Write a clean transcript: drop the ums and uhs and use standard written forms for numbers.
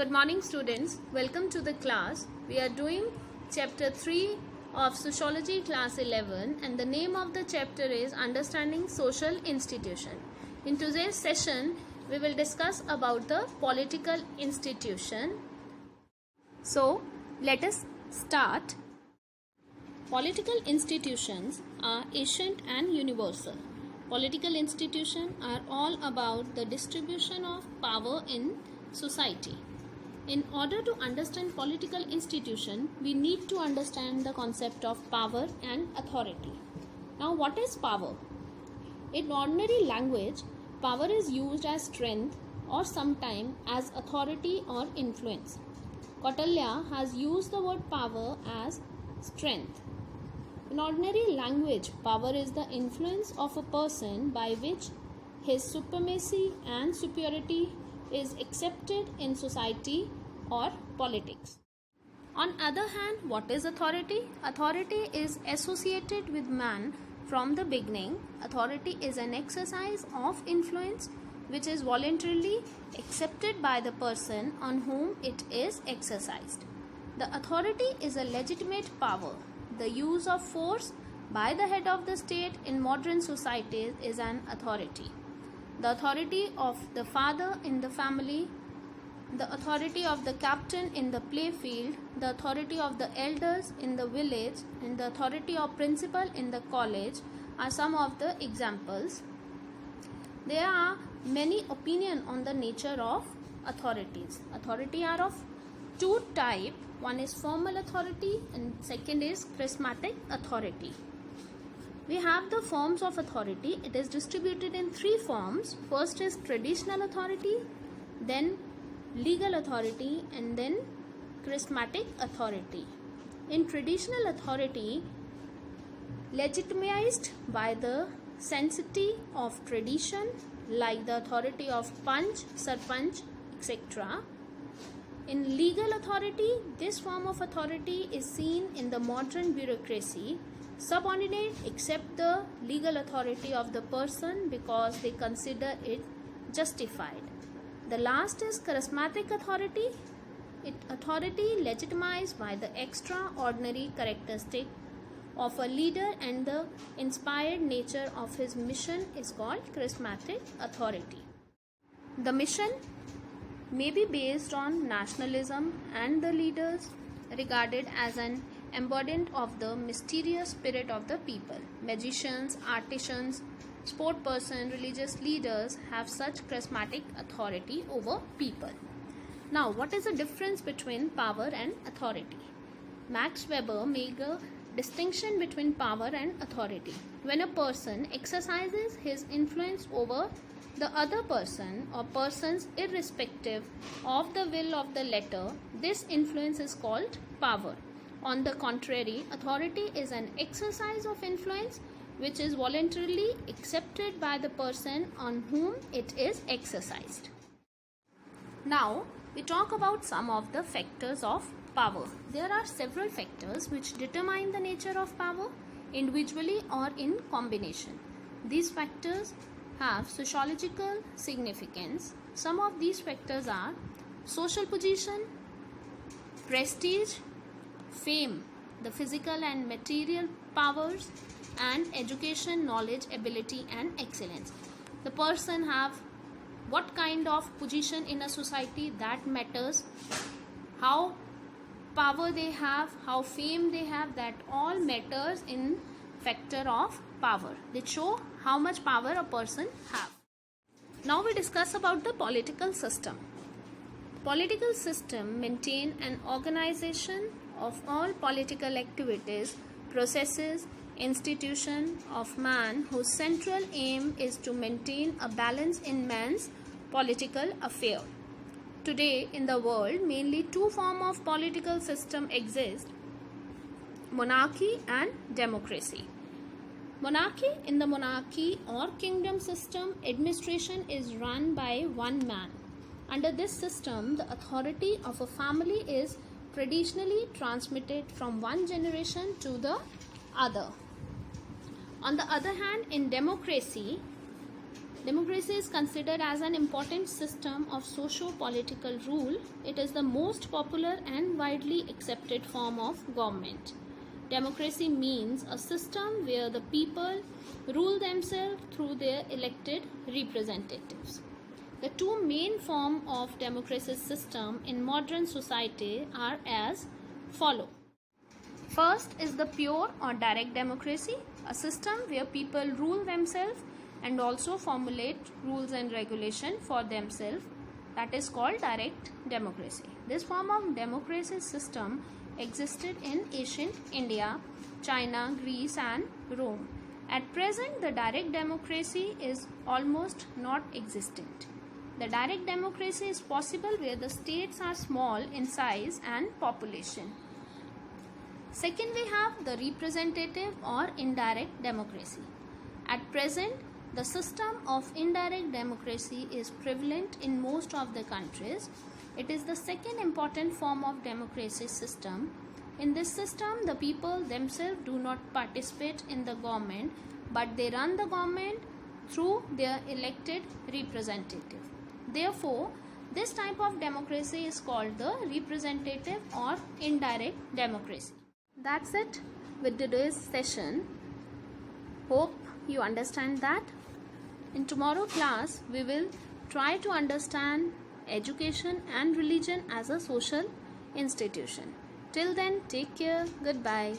Good morning students, welcome to the class. We are doing chapter 3 of Sociology class 11 and the name of the chapter is Understanding Social Institution. In today's session, we will discuss about the political institution. So, let us start. Political institutions are ancient and universal. Political institutions are all about the distribution of power in society. In order to understand political institution, we need to understand the concept of power and authority. Now, what is power? In ordinary language, power is used as strength or sometimes as authority or influence. Kautilya has used the word power as strength. In ordinary language, power is the influence of a person by which his supremacy and superiority is accepted in society or politics. On other hand, what is authority? Authority is associated with man from the beginning. Authority is an exercise of influence which is voluntarily accepted by the person on whom it is exercised. The authority is a legitimate power. The use of force by the head of the state in modern societies is an authority. The authority of the father in the family, the authority of the captain in the playfield, the authority of the elders in the village, and the authority of principal in the college are some of the examples. There are many opinions on the nature of authorities. Authority are of two types. One is formal authority and second is charismatic authority. We have the forms of authority. It is distributed in three forms. First is traditional authority, then legal authority, and then charismatic authority. In traditional authority, legitimized by the sanctity of tradition, like the authority of Panch, Sarpanch, etc. In legal authority, this form of authority is seen in the modern bureaucracy. Subordinate accept the legal authority of the person because they consider it justified. The last is charismatic authority. Authority legitimized by the extraordinary characteristic of a leader and the inspired nature of his mission is called charismatic authority. The mission may be based on nationalism and the leaders regarded as an embodiment of the mysterious spirit of the people. Magicians, artisans, sport persons, religious leaders have such charismatic authority over people. Now, what is the difference between power and authority? Max Weber made a distinction between power and authority. When a person exercises his influence over the other person or persons irrespective of the will of the latter, this influence is called power. On the contrary, authority is an exercise of influence which is voluntarily accepted by the person on whom it is exercised. Now, we talk about some of the factors of power. There are several factors which determine the nature of power, individually or in combination. These factors have sociological significance. Some of these factors are social position, prestige, fame, the physical and material powers, and education, knowledge, ability, and excellence. The person have what kind of position in a society, that matters. How power they have, how fame they have, that all matters in factor of power. They show how much power a person have. Now we discuss about the political system. Political system maintain an organization of all political activities, processes, institution of man whose central aim is to maintain a balance in man's political affair. Today in the world, mainly two forms of political system exist: monarchy and democracy. Monarchy. In the monarchy or kingdom system, administration is run by one man. Under this system, the authority of a family is traditionally transmitted from one generation to the other. On the other hand, in democracy, Democracy is considered as an important system of socio-political rule. It is the most popular and widely accepted form of government. Democracy means a system where the people rule themselves through their elected representatives. The two main forms of democracy system in modern society are as follow. First is the pure or direct democracy, a system where people rule themselves and also formulate rules and regulation for themselves. That is called direct democracy. This form of democracy system existed in ancient India, China, Greece and Rome. At present, the direct democracy is almost not existent. The direct democracy is possible where the states are small in size and population. Second, we have the representative or indirect democracy. At present, the system of indirect democracy is prevalent in most of the countries. It is the second important form of democracy system. In this system, the people themselves do not participate in the government, but they run the government through their elected representative. Therefore, this type of democracy is called the representative or indirect democracy. That's it with today's session. Hope you understand that. In tomorrow's class, we will try to understand education and religion as a social institution. Till then, take care. Goodbye.